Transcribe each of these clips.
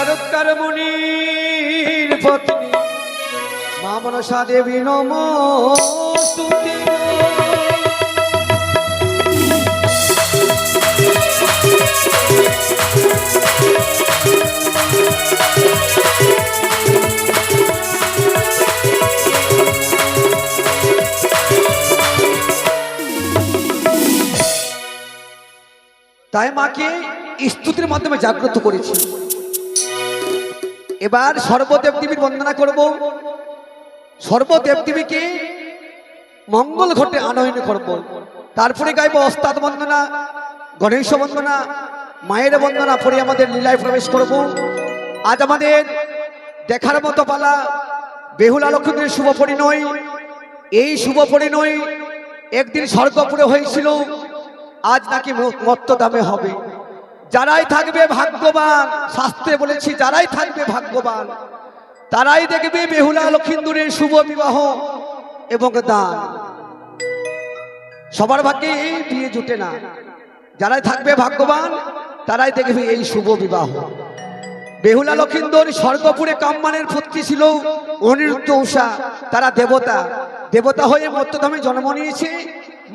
শরৎকার মুনির পত্নী মা মনসা দেবী নমস্তুতে। তাই মাকে স্তুতির মাধ্যমে জাগ্রত করেছি। এবার সর্বদেবদেবীর বন্দনা করব, সর্বদেবদেবীকে মঙ্গল ঘটে আনয়ন করব। তারপরে গাইব ওস্তাদ বন্দনা, গণেশ বন্দনা, মায়ের বন্দনা পরে আমাদের লীলায় প্রবেশ করব। আজ আমাদের দেখার মতো পালা বেহুলা লক্ষ্মীদের শুভ পরিণয়। এই শুভ পরিণয় একদিন স্বর্গপুরে হয়েছিল, আজ নাকি মর্তধামে হবে। যারাই থাকবে ভাগ্যবান, শাস্ত্রে বলেছি যারাই থাকবে ভাগ্যবান তারাই দেখবে বেহুলা লক্ষিন্দরের শুভ বিবাহ এবং দান। সবার ভাগ্যে এই বিয়ে জুটে না, যারাই থাকবে ভাগ্যবান তারাই দেখবে এই শুভ বিবাহ। বেহুলা লক্ষিন্দর স্বর্গপুরে কাম্মানের পুত্রী ছিল অনিরুদ্ধ উষা, তারা দেবতা, দেবতা হয়ে মর্তধামে জন্ম নিয়েছে।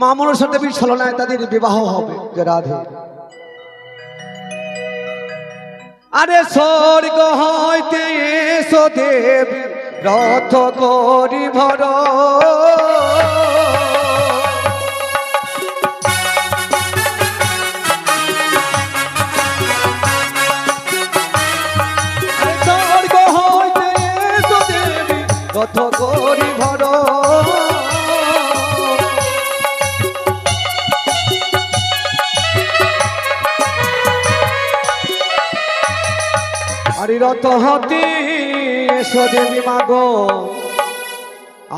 মা মনসা দেবীর ছলনায় তাদের বিবাহ হবে। রাধে। আরে স্বর্গ হইতে এসো দেবী রথ করি ভর, স্বর্গ হইতে এসো দেবী রথ করি ভর। রথ হতে এসো দেবী মাগো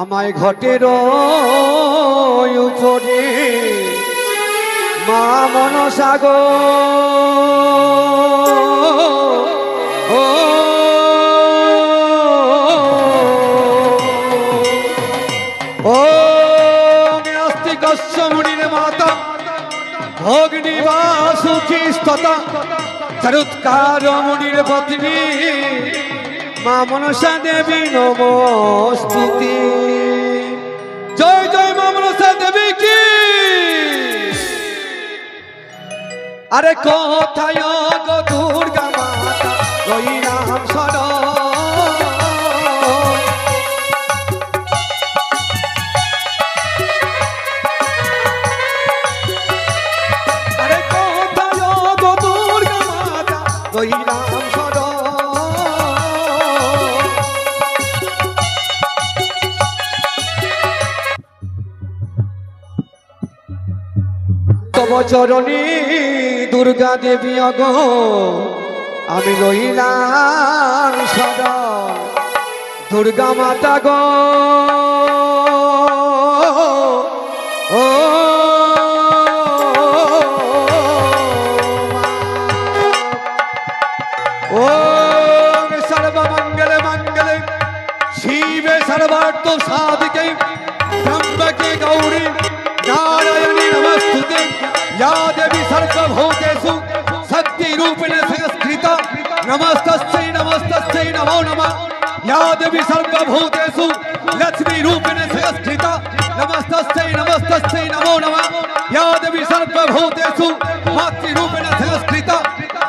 আমায় ঘটের উপরে মা মনসা গো। ও অস্তি কস্য মুনির মাতা ভগ্নি বাসুকি স্ততা শরৎকার মুনির পত্নী মা মনসা দেবী নমস্তুতে। জয় জয় মা মনসা দেবী কি। আরে কোথায় গো দুর্গা মাতা রইলাম শরণ, আরে কোথায় গো দুর্গা মাতা রইলাম শরণ। তব চরণী দুর্গা দেবী অগ আমি রইলাম শরণ। দুর্গা মাতা গো ও ओम सर्वमंगल मंगले शिवे सर्वार्थ साधिके त्र्यंबके गौरी नारायणी नमस्तुते। या देवी सर्वभूतेषु शक्तिरूपेण संस्थिता नमस्तस्यै नमस्तस्यै नमो नमः। या देवी सर्वभूतेषु लक्ष्मीरूपेण संस्थिता नमस्तस्यै नमस्तस्यै नमो नमः। या देवी सर्वभूतेषु मातृरूपेण संस्थिता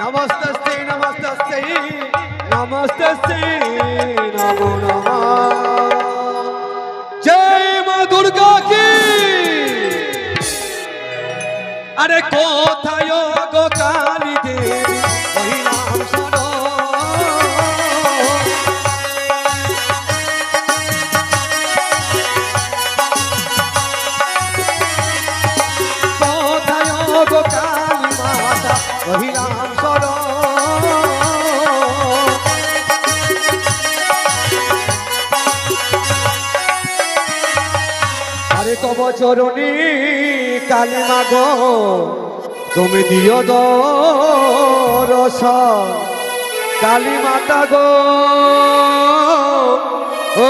नमस्तस्यै नमस्तस्यै नमस्तस्यै नमो नमः। जय मां दुर्गा की। अरे कोথায় গো কালী দেবী হইলাম শরণ, কোথায় গো কালী মাতা হইলাম শরণ। আরে তব চরণী কালী মাগো তুমি দিও দর্শন। কালী মাতা গো ও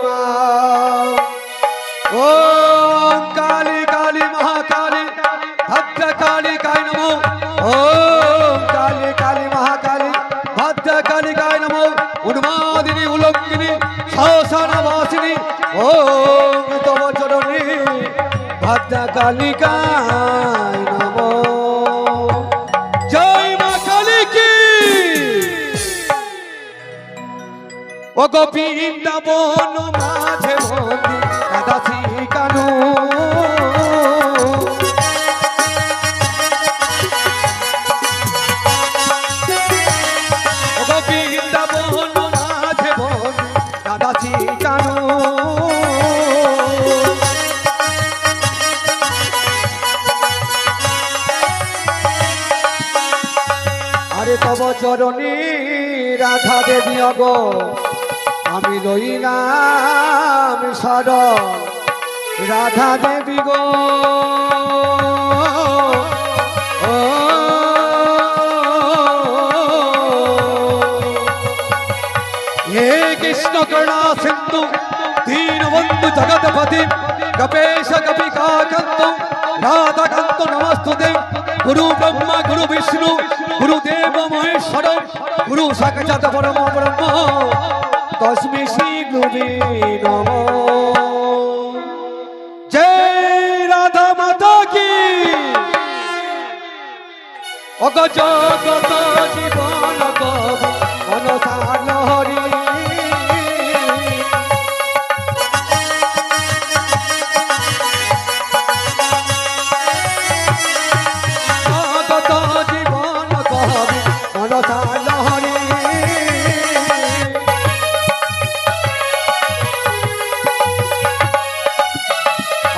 মা, ও কালী কালী মহাকালী ভদ্রকালী কালী নমো। ও কালিকায় নমো। জয় মা কালী কি। ও গো বৃন্দাবন মাঝে বন্দি রাধাশ্রী কানু। ও গো বৃন্দাবন মাঝে বন্দি রাধাশ্রী কানু। আরে তব চরণী রাধা দেবী অগ আমি লইলাম শরণ রাধা দেবী গো। হে কৃষ্ণ করুণা সিন্ধু দীনবন্ধু জগৎপতি গপেশ গপিকাকান্ত রাধাকান্ত নমস্তুতে। গুরু ব্রহ্মা গুরু বিষ্ণু গুরুদেব মহেশ্বর গুরু সাক্ষাৎ পরম ব্রহ্ম তস্मै শ্রী গুরুবে নমঃ। জয় রাধা মাতা কি। অগ জগত জীবন কবি মনসার লহরী। জগত জীবন কবি মনসার লহরী।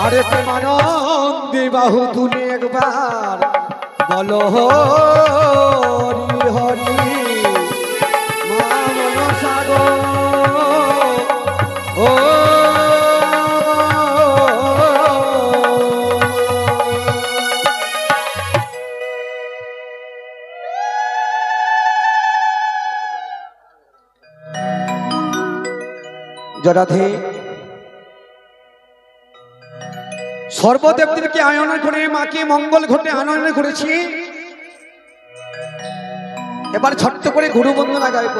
আরে প্রেমানন্দে বাহু তুলে একবার বলো হরি হরি মা মনসা গো। ও জরাধে সর্বদেবদেরকে আয়ন করে মাকে মঙ্গল ঘটে আনয়ন করেছি। এবার ছোট্ট করে গুরু বন্দনা গাইব।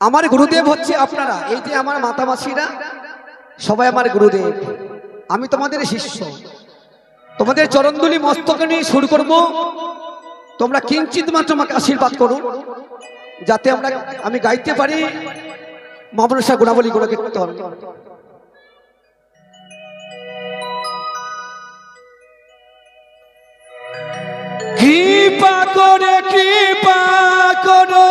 আমার গুরুদেব হচ্ছে আপনারা, এই যে আমার মাতামাসিরা সবাই আমার গুরুদেব। আমি তোমাদের শিষ্য, তোমাদের চরণধুলি মস্তকে নিয়ে শুরু করব। তোমরা কিঞ্চিত মাত্র আমাকে আশীর্বাদ করো যাতে আমি গাইতে পারি মা মনসা গুণাবলী গুলো কীর্তন। কৃপা করে কৃপা করো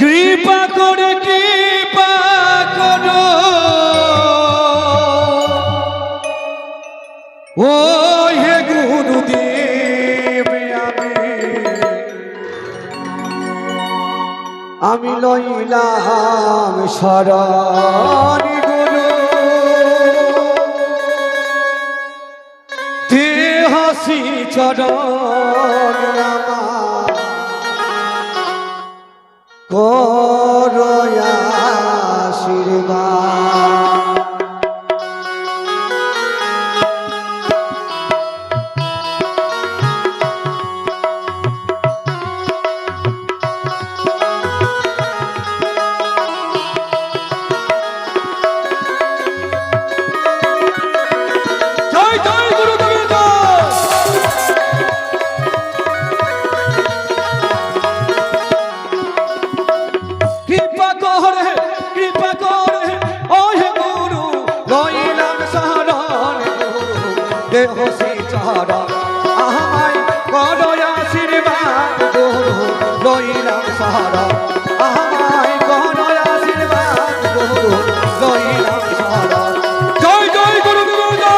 কৃপা করে কৃপা করো ও হে গুরুদেব। আমি লইলাম শরণ গুরু দেহসি চরণ আমার করো আশীর্বাদ। দেহসি চরণ আমায় করো আশীর্বাদ গুরু লইলাম শরণ আমায় করো আশীর্বাদ গুরু লইলাম শরণ। জয় জয় গুরু গুরু।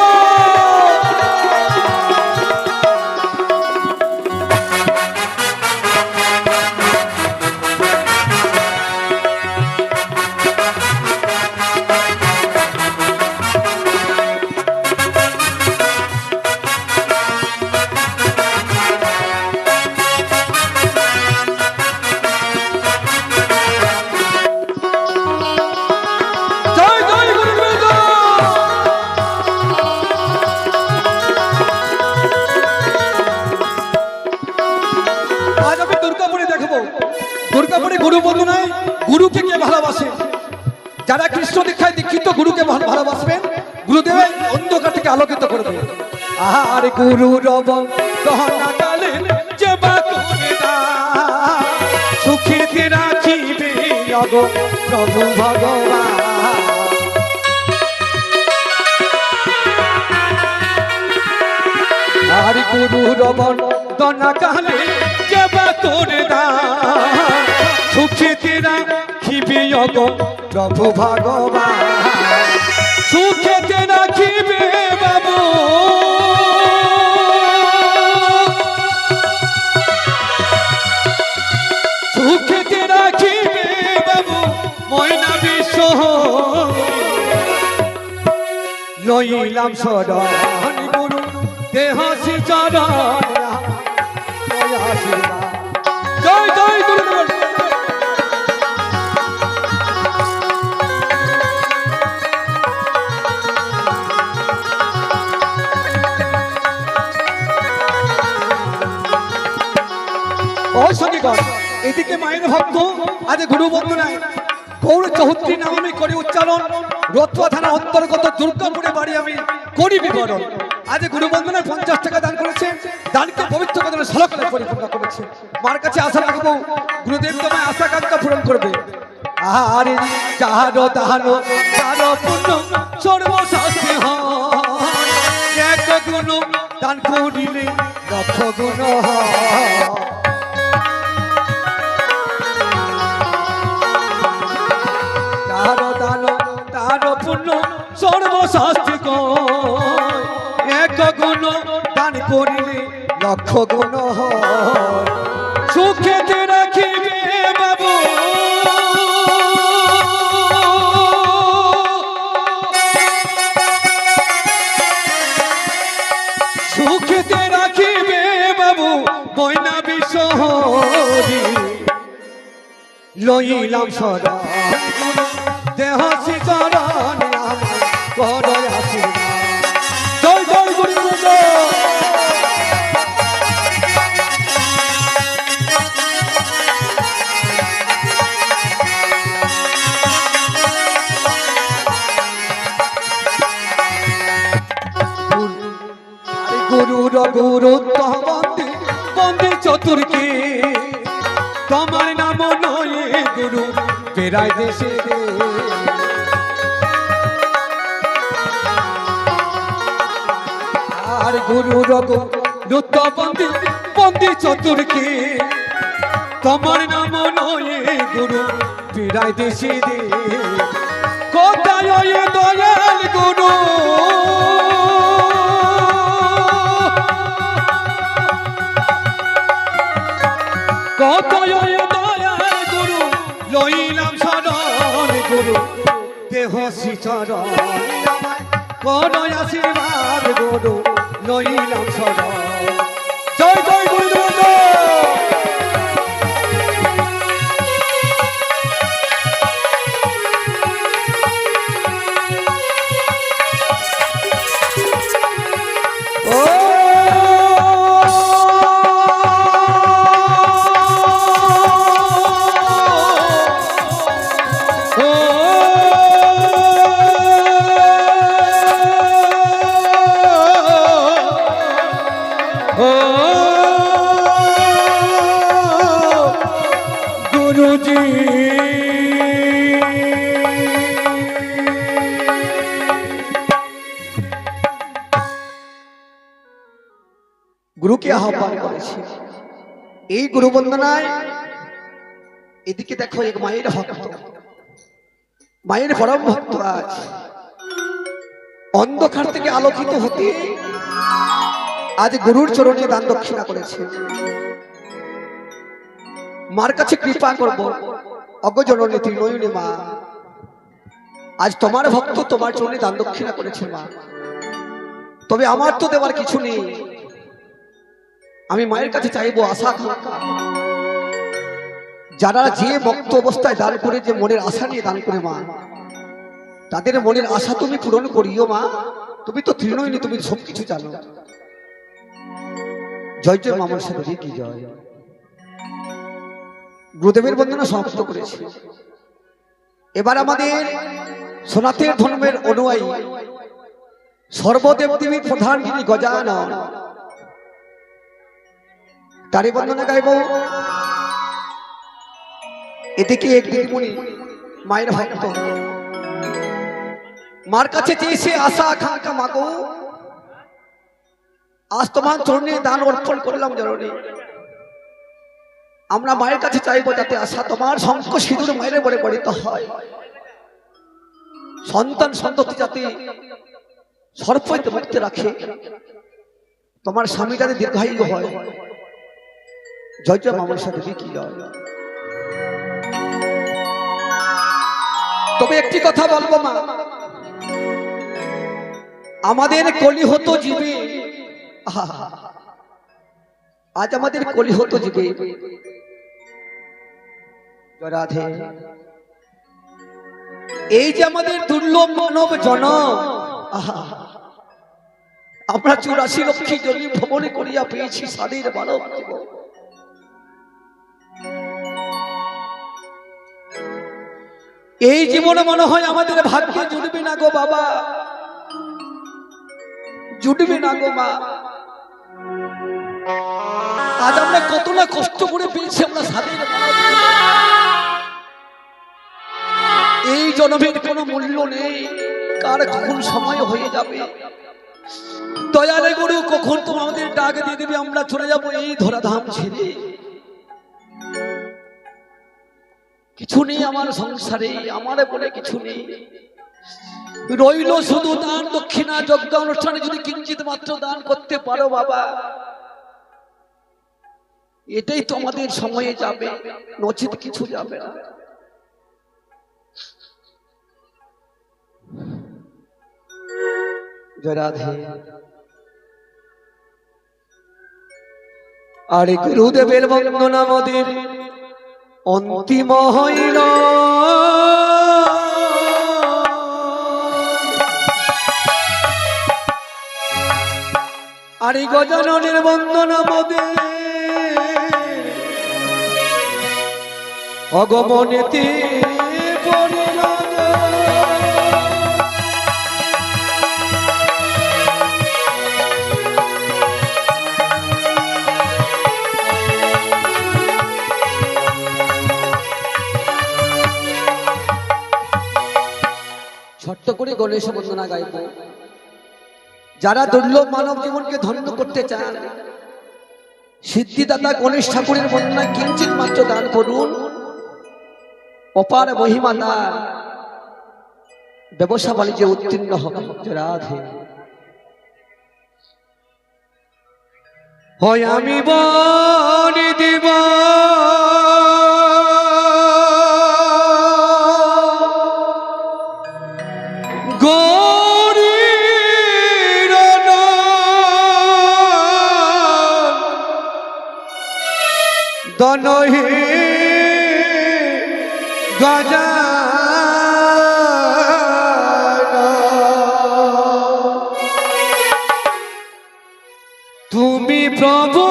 দীক্ষায় দীক্ষিত গুরুকে ভালোবাসবেন, গুরুদেব অন্ধকার থেকে আলোকিত করবে। আর গুরু রব দহনা কালে জবা করে সুখীতে রাখিবে অগো প্রভু ভগবান। আর গুরু রব দহনা কালে জবা করে সুখীতে রাখিবে অগো প্রভু ভগবান। সুখেতে রাখিবে বাবু সুখেতে রাখিবে বাবু ময়না বিশ্ব লইলাম শরণ গুরু দেহ চরণ। জয় জয় গুরুদেব। এদিকে মায়ের ভক্ত আজ গুরু বন্দনায় গৌর চৌধুরী নাম আমি করি উচ্চারণ। রতুয়া থানা অন্তর্গত দুর্গাপুরে বাড়ি আমি করি বিবরণ। আজ গুরু বন্দনায় 50 টাকা দান করেছে, দানকে পবিত্র করে সলকালে পরিপূর্ণ করেছে। মার কাছে আশা রাখবো গুরুদেব তোমায় আশা কাঙ্ক্ষা পূরণ করবে। আরে যাহারো তাহারো তারো পূর্ণ সর্বশাস্তি হয়, এক গুণ দান করিলে লক্ষ গুণ হয়। পূর্ণ সর্বশাস্তি এক গুণ দান করিলে লক্ষ গুণ হয়। সুখেতে রাখিবে বাবু সুখেতে রাখিবে বাবু ময়না বিশ্ব লইলাম শরণ দেহ চরণ করো আশীর্বাদ। জয় জয় গুরুদেব। গুরুর গুরুত্ব বন্দে বন্দে চতুর্কে তোমার নাম নয়ে গুরু পেরাই দেশে রে। আর গুরু রগ নৃত্য বন্দী বন্দী চতুর্কে তোমার নাম নয়ে গুরু পেরাই দেশে রে। কোথায় দয়াল গুরু কোথায় দয়াল গুরু লইলাম শরণ গুরু দেহ চরণ করো আশীর্বাদ গুরু লইলাম শরণ। জয় জয় গুরুদেব। গুরুকে আহ্বান করেছি এই গুরু বন্দনায়। এদিকে দেখো এক মায়ের ভক্ত, মায়ের পরম ভক্ত আজ অন্ধকার থেকে আলোকিত হতে আজ গুরুর চরণে দান দক্ষিণা করেছে। মার কাছে কৃপা করব অগজননী ত্রিনয়নী মা, আজ তোমার ভক্ত তোমার চরণে দান দক্ষিণা করেছে মা। তবে আমার তো দেওয়ার কিছু নেই, আমি মায়ের কাছে চাইবো আশা আকাঙ্ক্ষা। যারা যে ভক্ত অবস্থায় দান করে, যে মনের আশা নিয়ে দান করে মা, তাদের মনের আশা তুমি পূরণ করিও মা। তুমি তো ত্রিনয়নী, তুমি সবকিছু জানো। জয় জয় মামন সাথে কি জয়। গুরুদেবের বন্দনা সমাপ্ত করেছি। এবার আমাদের সনাতন ধর্মের অনুযায়ী সর্বদেব দেবীর প্রধান যিনি গজানন, তারই বন্দনা গাইব। এদিকে এক দিদিমণি মায়ের ভক্ত, মার কাছে চেয়েছে আশা আকাঙ্ক্ষা, মাগো আজ তোমার চরণে দান অর্পণ করলাম জননী। আমরা মায়ের কাছে চাইবো যাতে আশা তোমার শঙ্খ সিঁদুর মায়ের বলে পরিণত হয়, সন্তান সন্ততি যাতে সর্প হইতে মুক্তি রাখে, তোমার স্বামী যাতে দীর্ঘায়ু হয়। জয় জয় মামার সাথে কি জয়। তবে একটি কথা বলবো মা, আমাদের কলিহত জীবে, আজ আমাদের কলিহত জীবে রাধে, এই যে আমাদের দুর্লভ মানব জনম, আমরা 84 লক্ষী জনী ভ্রমণে করিয়া পেয়েছি স্বাধীন মানব জীবন। এই জীবনে মনে হয় আমাদের ভাগ্যে জুটবে না গো বাবা, জুটবে না গো মা। আজ আমরা কত না কষ্ট করে পেয়েছি আমরা স্বাধীন মানব। এই জন্মের কোনো মূল্য নেই, কার কখন সময় হয়ে যাবে। দয়ালে গুরু কখন তো আমাদের ডাক দিয়ে দেবে, আমরা চলে যাবো এই ধরাধাম ছেড়ে। কিছু নেই আমার সংসারে, আমার বলে কিছু নেই, রইল শুধু দান দক্ষিণা। যজ্ঞ অনুষ্ঠানে যদি কিঞ্চিত মাত্র দান করতে পারো বাবা, এটাই তো আমাদের সময়ে যাবে, নচিত কিছু যাবে না। জয় রাধে। আর গুরুদেবের বন্দনা মোদের অন্তিম হইল, আর গজাননের বন্দনা মোদের অগমনেতে পড়িল। ছোট্ট করে গণেশ বন্দনা গাইব। যারা দুর্লভ মানব জীবনকে ধন্য করতে চান, সিদ্ধিদাতা গণেশ ঠাকুরের বন্দনায় কিঞ্চিত মাত্র দান করুন। অপার মহিমা তার, ব্যবসা বাণিজ্যে উত্তীর্ণ হবে। রাধে। হয় আমি বলি দিব গৌরীর দনহি গজানন, তুমি প্রভু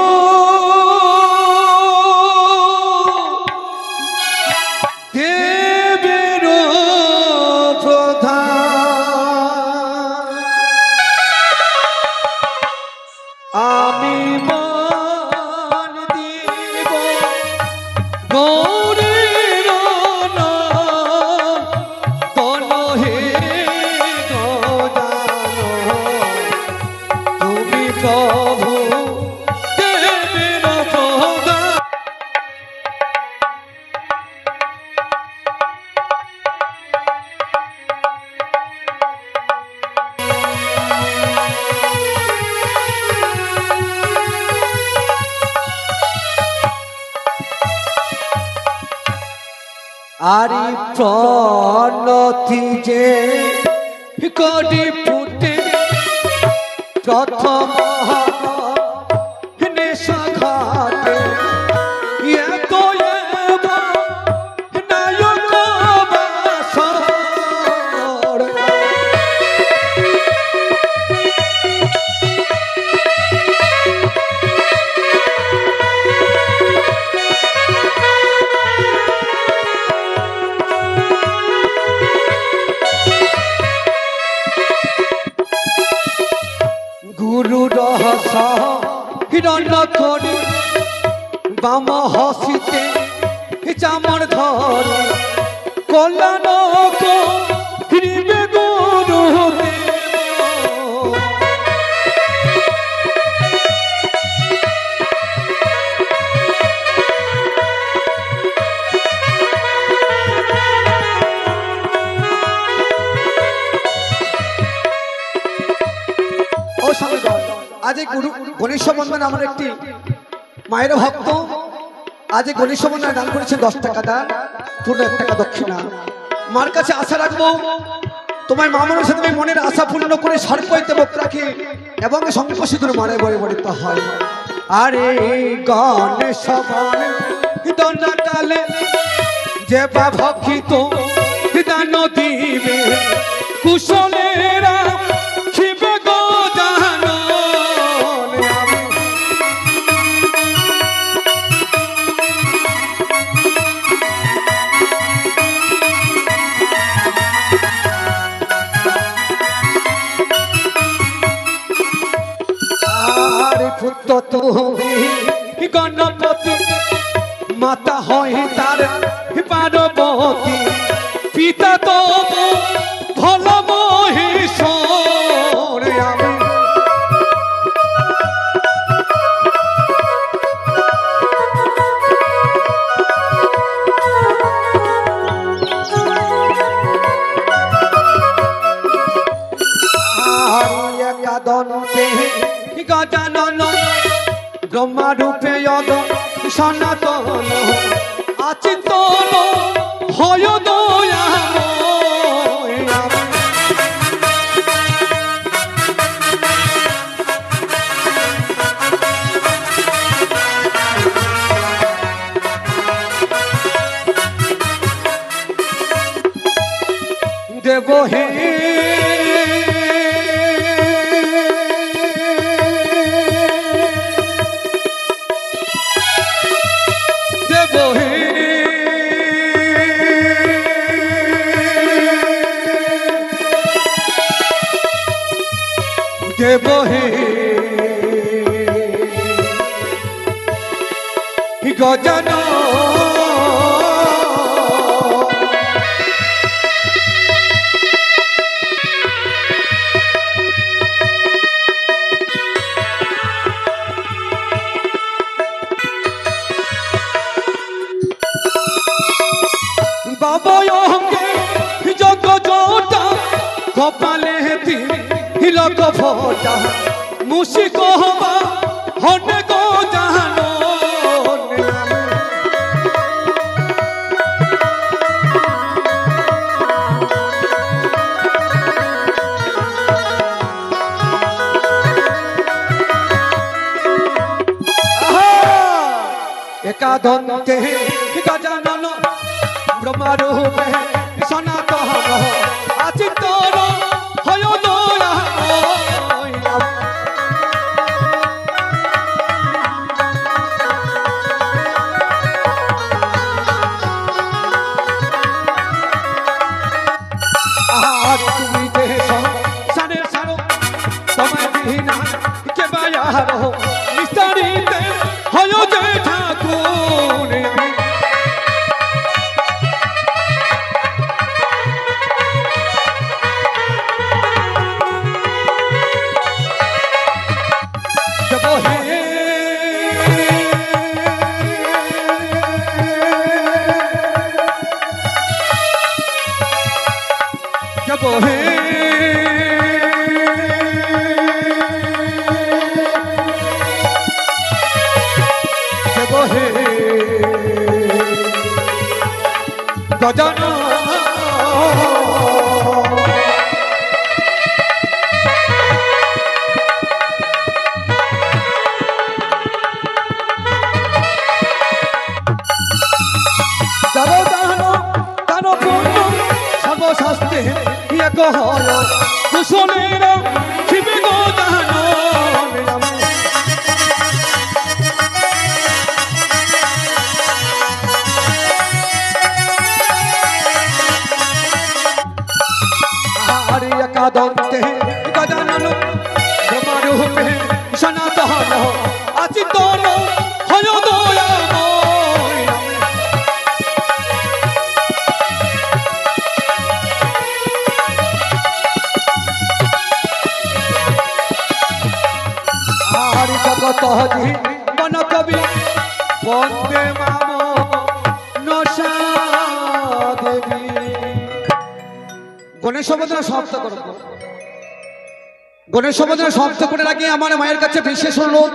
দেবের প্রধান, আমি মান দিব গৌরীর তনহে গজানন, তুমি প্রভু দেবের প্রধান। আরি প্রণতি যে করি ফুটে প্রথম নেশা ঘাটে, এত নায়ক বাসর, হিরণ্য করে বাম হসিতে চামর ধরে কল্যাণ করিবে গুরুদেব। আজ এই গণেশ বন্ধন আমার একটি মায়ের ভক্ত আজ এই গণেশ বন্ধনে দান করেছে 10 টাকা দান, 1 টাকা দক্ষিণা। মার কাছে আশা রাখবো তোমার মা মনের সাথে মনের আশা পূর্ণ করে সর্বইতে মুখ রাখে এবং শঙ্খ সিঁদুর মারে বড় বড়িত হয়। আরে গণেশ বন্ধন কালে যে বা ভক্ষিত দান দিবে কুশলেরা খিবে গো জাহান। পুত্র তুমি গণপতি মাতা হয় তার পার্বতী পিতা তো ভোল মহেশ্বর। আমি একাদন্তে গজানন ব্রহ্মা রূপে যদ সনাতন আচিন্তন হয় দয়াময়। দেব হে দেব হে গজান বাবা অঙ্গে যজ্ঞ জোটা কপালে তিলক ফোটা মুশিক হবা হনে গো জাহান। একাদন্তে গজানন ব্রহ্মরূপে সনাতন আচিন্তন হয় দয়াময়। আর তুমি দেশ সারে সারো তোমায় বিনা কে বায়ার নিস্তারিতে হয় যে ঠাকুর। जब है जब है गजानन সর্বশাস্ত্রে এক হয় কুশলেরা শিবে গো জাহান। আর একাদন্তে গজানন ব্রহ্মরূপে সনাতন আচিন্তন হয় দয়াময় আর জগত বন কবি বন্দে মাম নশা দেবী। গণেশ বন্দনা সমাপ্ত করব। গণেশ বন্দনা সমাপ্ত করে রাখি আমার মায়ের কাছে বিশেষ অনুরোধ,